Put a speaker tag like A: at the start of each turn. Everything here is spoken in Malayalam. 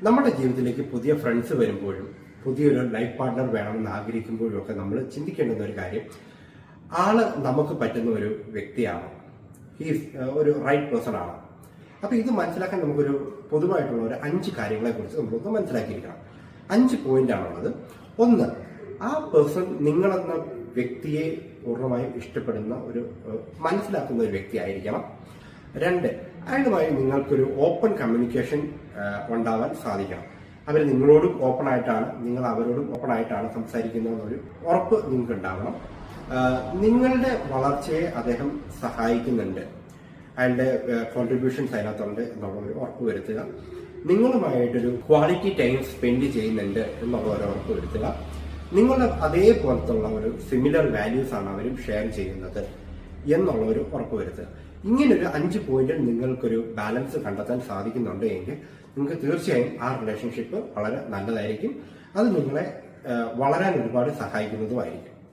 A: നമ്മുടെ ജീവിതത്തിലേക്ക് പുതിയ ഫ്രണ്ട്സ് വരുമ്പോഴും പുതിയൊരു ലൈഫ് പാർട്ട്ണർ വേണമെന്ന് ആഗ്രഹിക്കുമ്പോഴും ഒക്കെ നമ്മൾ ചിന്തിക്കേണ്ടുന്ന ഒരു കാര്യം, ആള് നമുക്ക് പറ്റുന്ന ഒരു വ്യക്തിയാണ്, ഹീസ് ഒരു റൈറ്റ് പേഴ്സൺ ആണ്. അപ്പൊ ഇത് മനസ്സിലാക്കാൻ നമുക്കൊരു പൊതുവായിട്ടുള്ള ഒരു 5 കാര്യങ്ങളെ കുറിച്ച് നമ്മളൊന്ന് മനസ്സിലാക്കിയിരിക്കണം. 5 പോയിന്റ് ആണുള്ളത്. ഒന്ന്, ആ പേഴ്സൺ നിങ്ങളെന്ന വ്യക്തിയെ പൂർണ്ണമായും ഇഷ്ടപ്പെടുന്ന മനസ്സിലാക്കുന്ന ഒരു വ്യക്തി ആയിരിക്കണം. 2, അയാളുമായി നിങ്ങൾക്കൊരു ഓപ്പൺ കമ്മ്യൂണിക്കേഷൻ ഉണ്ടാവാൻ സാധിക്കണം. അവർ നിങ്ങളോടും ഓപ്പൺ ആയിട്ടാണ്, നിങ്ങൾ അവരോടും ഓപ്പൺ ആയിട്ടാണ് സംസാരിക്കുന്നതെന്നൊരു ഉറപ്പ് നിങ്ങൾക്ക് ഉണ്ടാവണം. നിങ്ങളുടെ വളർച്ചയെ അദ്ദേഹം സഹായിക്കുന്നുണ്ട്, അയാളുടെ കോൺട്രിബ്യൂഷൻസ് അതിനകത്തുണ്ട് എന്നുള്ളൊരു ഉറപ്പ് വരുത്തുക. നിങ്ങളുമായിട്ടൊരു ക്വാളിറ്റി ടൈം സ്പെൻഡ് ചെയ്യുന്നുണ്ട് എന്നുള്ള ഒരു ഉറപ്പ് വരുത്തുക. നിങ്ങളുടെ അതേപോലത്തുള്ള ഒരു സിമിലർ വാല്യൂസ് ആണ് അവരും ഷെയർ ചെയ്യുന്നത് എന്നുള്ള ഒരു ഉറപ്പ് വരുത്തുക. ഇങ്ങനൊരു 5 പോയിന്റിൽ നിങ്ങൾക്കൊരു ബാലൻസ് കണ്ടെത്താൻ സാധിക്കുന്നുണ്ട് എങ്കിൽ നിങ്ങൾക്ക് തീർച്ചയായും ആ റിലേഷൻഷിപ്പ് വളരെ നല്ലതായിരിക്കും. അത് നിങ്ങളെ വളരാൻ ഒരുപാട് സഹായിക്കുന്നതുമായിരിക്കും.